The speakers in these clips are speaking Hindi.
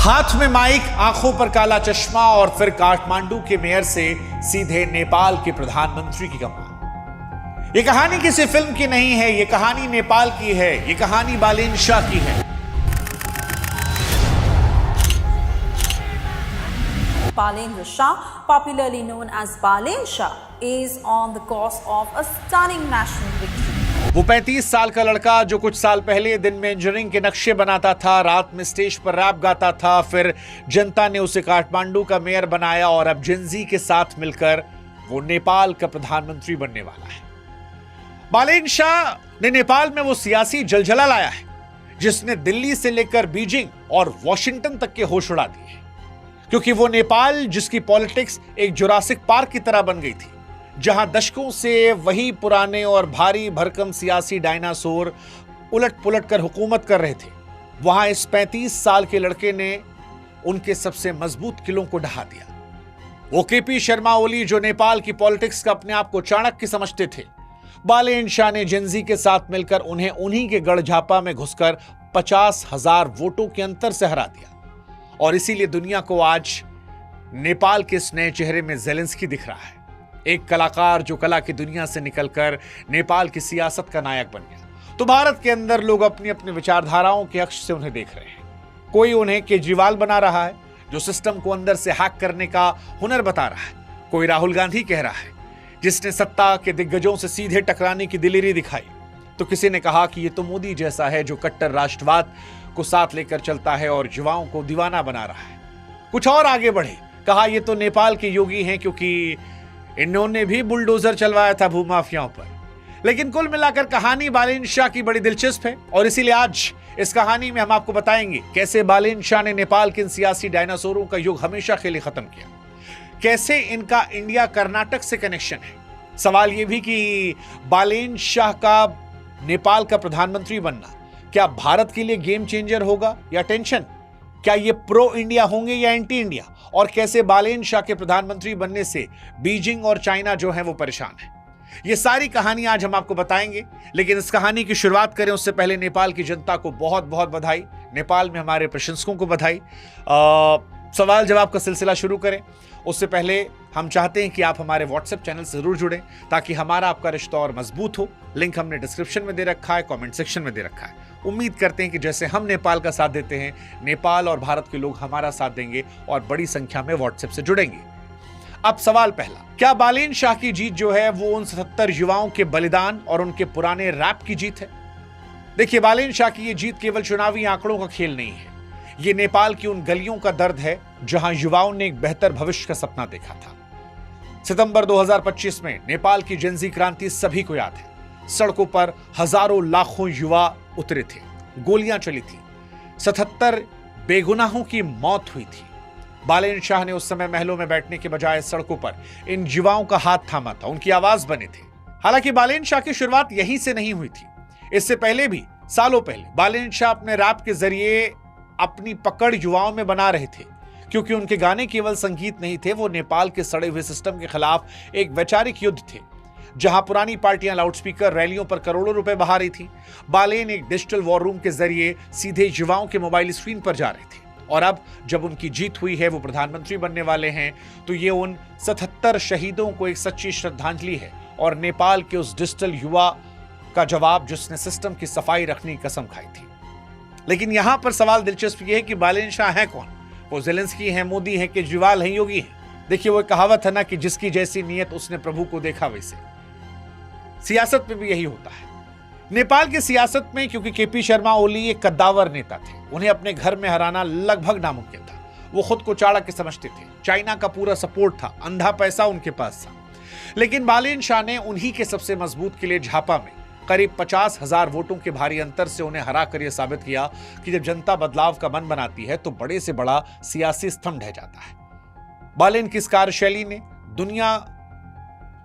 हाथ में माइक, आंखों पर काला चश्मा और फिर काठमांडू के मेयर से सीधे नेपाल के प्रधानमंत्री की कमान। यह कहानी किसी फिल्म की नहीं है, यह कहानी नेपाल की है, यह कहानी बालेन शाह की है। Balendra Shah, popularly known as Balen Shah, is on the course of a stunning national victory. वो 35 साल का लड़का जो कुछ साल पहले दिन में इंजीनियरिंग के नक्शे बनाता था, रात में स्टेज पर रैप गाता था, फिर जनता ने उसे काठमांडू का मेयर बनाया और अब जिनजी के साथ मिलकर वो नेपाल का प्रधानमंत्री बनने वाला है। बालेन शाह ने नेपाल में वो सियासी जलजला लाया है जिसने दिल्ली से लेकर बीजिंग और वॉशिंगटन तक के होश उड़ा दिए, क्योंकि वो नेपाल जिसकी पॉलिटिक्स एक जुरासिक पार्क की तरह बन गई थी, जहां दशकों से वही पुराने और भारी भरकम सियासी डायनासोर उलट पुलट कर हुकूमत कर रहे थे, वहां इस 35 साल के लड़के ने उनके सबसे मजबूत किलों को ढहा दिया। वो केपी शर्मा ओली जो नेपाल की पॉलिटिक्स का अपने आप को चाणक्य समझते थे, बालेन शाह ने जिनजी के साथ मिलकर उन्हें उन्हीं के गढ़झापा में घुसकर 50,000 वोटों के अंतर से हरा दिया। और इसीलिए दुनिया को आज नेपाल के इस नए चेहरे में ज़ेलेंस्की दिख रहा है, एक कलाकार जो कला की दुनिया से निकलकर नेपाल की सियासत का नायक बन गया। तो भारत के अंदर लोग अपनी अपनी विचारधाराओं के अक्ष से उन्हें देख रहे हैं। कोई उन्हें केजरीवाल बना रहा है जो सिस्टम को अंदर से हैक करने का हुनर बता रहा है, कोई राहुल गांधी कह रहा है जिसने सत्ता के दिग्गजों से सीधे टकराने की दिलेरी दिखाई, तो किसी ने कहा कि ये तो मोदी जैसा है जो कट्टर राष्ट्रवाद को साथ लेकर चलता है और युवाओं को दीवाना बना रहा है। कुछ और आगे बढ़े, कहा ये तो नेपाल के योगी हैं क्योंकि इन्होंने भी बुलडोजर चलवाया था भूमाफियाओं पर। लेकिन कुल मिलाकर कहानी बालेन शाह की बड़ी दिलचस्प है और इसीलिए आज इस कहानी में हम आपको बताएंगे कैसे बालेन शाह ने नेपाल के इन सियासी डायनासोरों का युग हमेशा के लिए खत्म किया, कैसे इनका इंडिया कर्नाटक से कनेक्शन है। सवाल यह भी कि बालेन शाह का नेपाल का प्रधानमंत्री बनना क्या भारत के लिए गेम चेंजर होगा या टेंशन, क्या ये प्रो इंडिया होंगे या एंटी इंडिया, और कैसे बालेन शाह के प्रधानमंत्री बनने से बीजिंग और चाइना जो है वो परेशान है। ये सारी कहानी आज हम आपको बताएंगे, लेकिन इस कहानी की शुरुआत करें उससे पहले नेपाल की जनता को बहुत बहुत बधाई, नेपाल में हमारे प्रशंसकों को बधाई। सवाल जवाब का सिलसिला शुरू करें उससे पहले हम चाहते हैं कि आप हमारे व्हाट्सएप चैनल से जरूर जुड़ें ताकि हमारा आपका रिश्ता और मजबूत हो। लिंक हमने डिस्क्रिप्शन में दे रखा है, कमेंट सेक्शन में दे रखा है। उम्मीद करते हैं कि जैसे हम नेपाल का साथ देते हैं, नेपाल और भारत के लोग हमारा साथ देंगे और बड़ी संख्या में व्हाट्सएप से जुड़ेंगे। अब सवाल पहला, क्या बालेन शाह की जीत जो है वो उन 77 युवाओं के बलिदान और उनके पुराने रैप की जीत है? देखिए, बालेन शाह की ये जीत केवल चुनावी आंकड़ों का खेल नहीं है, ये नेपाल की उन गलियों का दर्द है जहां युवाओं ने एक बेहतर भविष्य का सपना देखा था। सितंबर 2025 में नेपाल की जिनजी क्रांति सभी को याद है। सड़कों पर हजारों लाखों युवा उतरे थे, गोलियां चली थी, 77 बेगुनाहों की मौत हुई थी। बालेन शाह ने उस समय महलों में बैठने के बजाय सड़कों पर इन युवाओं का हाथ थामा था, उनकी आवाज बने थे। हालांकि बालेन शाह की शुरुआत यहीं से नहीं हुई थी, इससे पहले भी सालों पहले बालेन शाह अपने रैप के जरिए अपनी पकड़ युवाओं में बना रहे थे, क्योंकि उनके गाने केवल संगीत नहीं थे, वो नेपाल के सड़े हुए सिस्टम के खिलाफ एक वैचारिक युद्ध थे, जहां पुरानी पार्टियां लाउडस्पीकर रैलियों पर करोड़ों रुपए बहा रही थी। बालेन एक डिजिटल वॉर रूम के जरिए सीधे युवाओं के मोबाइल स्क्रीन पर जा रहे थे, और अब जब उनकी जीत हुई है, वो प्रधानमंत्री बनने वाले हैं, तो ये उन 77 शहीदों को एक सच्ची श्रद्धांजलि है और नेपाल के उस डिजिटल युवा का जवाब जिसने सिस्टम की सफाई रखने की कसम खाई थी। लेकिन यहां पर सवाल दिलचस्प यह है कि बालेन शाह है कौन? वो ज़ेलेंस्की हैं, मोदी हैं, केजरीवाल हैं, योगी हैं? देखिए, वो कहावत है ना कि जिसकी जैसी नीयत उसने प्रभु को देखा वैसे। सियासत में भी यही होता है। नेपाल की सियासत में क्योंकि केपी शर्मा ओली एक कद्दावर नेता थे, उन्हें अपने घर में हराना लगभग नामुमकिन था। वो खुद को चाणक्य समझते थे, चाइना का पूरा सपोर्ट था, अंधा पैसा उनके पास था। लेकिन बालेन शाह ने उन्हीं के सबसे मजबूत किले झापा में करीब 50,000 वोटों के भारी अंतर से उन्हें हराकर यह साबित किया कि जब जनता बदलाव का मन बनाती है तो बड़े से बड़ा सियासी स्तंभ ढह जाता है। बालेन की इस कार्यशैली ने दुनिया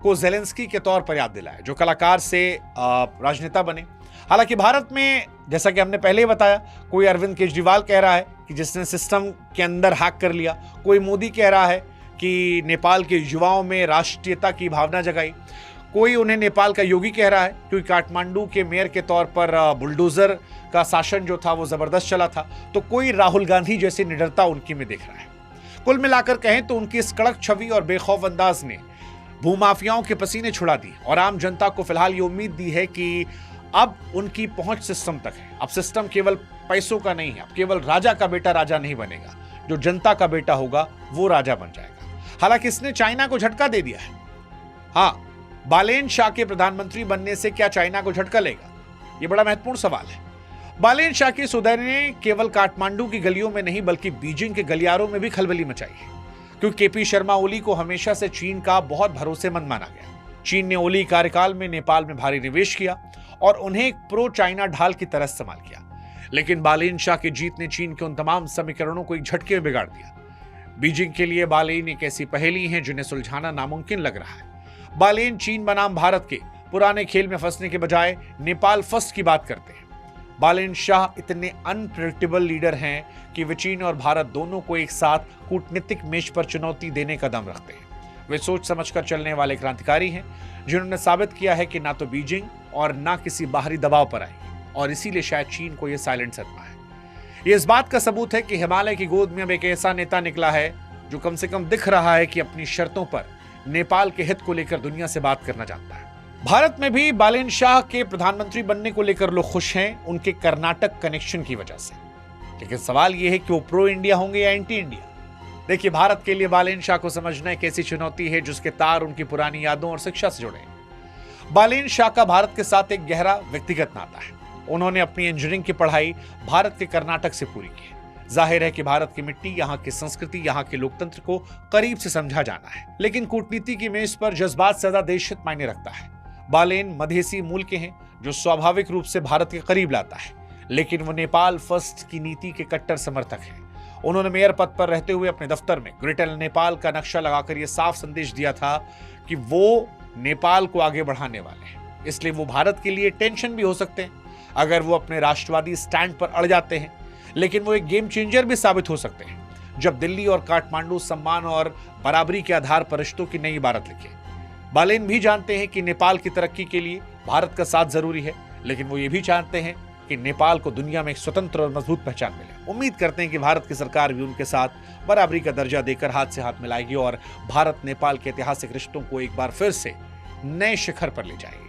को ज़ेलेंस्की के तौर पर याद दिलाया, जो कलाकार से राजनेता बने। हालांकि भारत में जैसा कि हमने पहले ही बताया, कोई अरविंद केजरीवाल कह रहा है कि जिसने सिस्टम के अंदर हैक कर लिया, कोई मोदी कह रहा है कि नेपाल के युवाओं में राष्ट्रीयता की भावना जगाई, कोई उन्हें नेपाल का योगी कह रहा है क्योंकि काठमांडू के मेयर के तौर पर बुलडोजर का शासन जो था वो जबरदस्त चला था, तो कोई राहुल गांधी जैसी निडरता उनकी में देख रहा है। कुल मिलाकर कहें तो उनकी इस कड़क छवि और बेखौफ अंदाज ने भूमाफियाओं के पसीने छुड़ा दिए और आम जनता को फिलहाल ये उम्मीद दी है कि अब उनकी पहुंच सिस्टम तक है। अब सिस्टम केवल पैसों का नहीं है, अब केवल राजा का बेटा राजा नहीं बनेगा, जो जनता का बेटा होगा वो राजा बन जाएगा। हालांकि इसने चाइना को झटका दे दिया है। हाँ, बालेन शाह के प्रधानमंत्री बनने से क्या चाइना को झटका लेगा, ये बड़ा महत्वपूर्ण सवाल है। बालेन शाह के इस उदय ने केवल काठमांडू की गलियों में नहीं बल्कि बीजिंग के गलियारों में भी खलबली मचाई है, क्योंकि केपी शर्मा ओली को हमेशा से चीन का बहुत भरोसेमंद माना गया। चीन ने ओली कार्यकाल में नेपाल में भारी निवेश किया और उन्हें एक प्रो चाइना ढाल की तरह इस्तेमाल किया, लेकिन बालेन शाह की जीत ने चीन के उन तमाम समीकरणों को एक झटके में बिगाड़ दिया। बीजिंग के लिए बालेन एक ऐसी पहेली है जिन्हें सुलझाना नामुमकिन लग रहा है। बालेन चीन बनाम भारत के पुराने खेल में फंसने के बजाय नेपाल फर्स्ट की बात करते हैं। बालेन शाह इतने अनप्रेडिक्टेबल लीडर हैं कि वे चीन और भारत दोनों को एक साथ कूटनीतिक मेज पर चुनौती देने का दम रखते हैं। वे सोच समझकर चलने वाले क्रांतिकारी हैं जिन्होंने साबित किया है कि ना तो बीजिंग और ना किसी बाहरी दबाव पर आई, और इसीलिए शायद चीन को यह साइलेंट सदमा है। यह इस बात का सबूत है कि हिमालय की गोद में अब एक ऐसा नेता निकला है जो कम से कम दिख रहा है कि अपनी शर्तों पर नेपाल के हित को लेकर दुनिया से बात करना चाहता है। भारत में भी बालेन शाह के प्रधानमंत्री बनने को लेकर लोग खुश हैं उनके कर्नाटक कनेक्शन की वजह से, लेकिन सवाल यह है कि वो प्रो इंडिया होंगे या एंटी इंडिया। देखिए, भारत के लिए बालेन शाह को समझना एक ऐसी चुनौती है जिसके तार उनकी पुरानी यादों और शिक्षा से जुड़े हैं। बालेन शाह का भारत के साथ एक गहरा व्यक्तिगत नाता है। उन्होंने अपनी इंजीनियरिंग की पढ़ाई भारत के कर्नाटक से पूरी की। जाहिर है कि भारत की मिट्टी, यहाँ की संस्कृति, यहाँ के लोकतंत्र को करीब से समझा जाना है, लेकिन कूटनीति की मेज पर जज्बात से ज्यादा देशहित मायने रखता है। बालेन मधेसी मूल के हैं जो स्वाभाविक रूप से भारत के करीब लाता है, लेकिन वो नेपाल फर्स्ट की नीति के कट्टर समर्थक हैं। उन्होंने मेयर पद पर रहते हुए अपने दफ्तर में ग्रेटर नेपाल का नक्शा लगाकर यह साफ संदेश दिया था कि वो नेपाल को आगे बढ़ाने वाले हैं। इसलिए वो भारत के लिए टेंशन भी हो सकते हैं अगर वो अपने राष्ट्रवादी स्टैंड पर अड़ जाते हैं, लेकिन वो एक गेम चेंजर भी साबित हो सकते हैं जब दिल्ली और काठमांडू सम्मान और बराबरी के आधार पर रिश्तों की नई इबारत लिखे। बालेन भी जानते हैं कि नेपाल की तरक्की के लिए भारत का साथ जरूरी है, लेकिन वो ये भी चाहते हैं कि नेपाल को दुनिया में एक स्वतंत्र और मजबूत पहचान मिले। उम्मीद करते हैं कि भारत की सरकार भी उनके साथ बराबरी का दर्जा देकर हाथ से हाथ मिलाएगी और भारत नेपाल के ऐतिहासिक रिश्तों को एक बार फिर से नए शिखर पर ले जाएगी।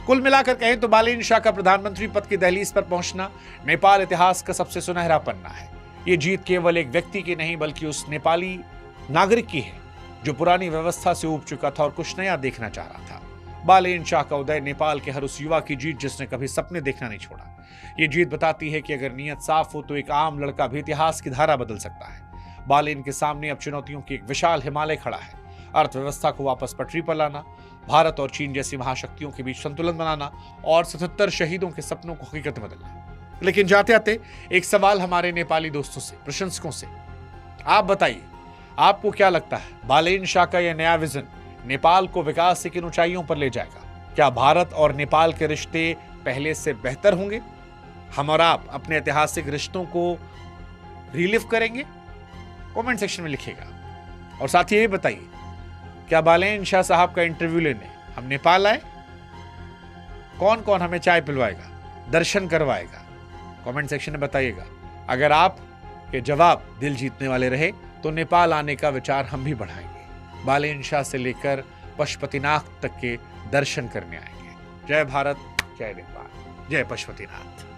कुल मिलाकर कहें तो बालेन शाह का प्रधानमंत्री पद की दहलीज पर पहुंचना नेपाल इतिहास का सबसे सुनहरा पन्ना है। ये जीत केवल एक व्यक्ति की नहीं बल्कि उस नेपाली नागरिक की है जो पुरानी व्यवस्था से ऊब चुका था और कुछ नया देखना चाह रहा था। बालेन शाह का उदय नेपाल के हर उस युवा की जीत जिसने कभी सपने देखना नहीं छोड़ा। ये जीत बताती है कि अगर नीयत साफ हो तो एक आम लड़का भी इतिहास की धारा बदल सकता है। बालेन के सामने अब चुनौतियों की एक विशाल हिमालय खड़ा है। अर्थव्यवस्था को वापस पटरी पर लाना, भारत और चीन जैसी महाशक्तियों के बीच संतुलन बनाना और 77 शहीदों के सपनों को हकीकत में बदलना। लेकिन जाते आते एक सवाल हमारे नेपाली दोस्तों से, प्रशंसकों से, आप बताइए आपको क्या लगता है, बालेन शाह का यह नया विजन नेपाल को विकास से किन ऊंचाइयों पर ले जाएगा? क्या भारत और नेपाल के रिश्ते पहले से बेहतर होंगे? हम और आप अपने ऐतिहासिक रिश्तों को रिलिव करेंगे? कमेंट सेक्शन में लिखिएगा। और साथ ही ये बताइए, क्या बालेन शाह साहब का इंटरव्यू लेने हम नेपाल आए? कौन कौन हमें चाय पिलवाएगा, दर्शन करवाएगा? कमेंट सेक्शन में बताइएगा। अगर आप के जवाब दिल जीतने वाले रहे तो नेपाल आने का विचार हम भी बढ़ाएंगे। बालेन शाह से लेकर पशुपतिनाथ तक के दर्शन करने आएंगे। जय भारत, जय नेपाल, जय पशुपतिनाथ।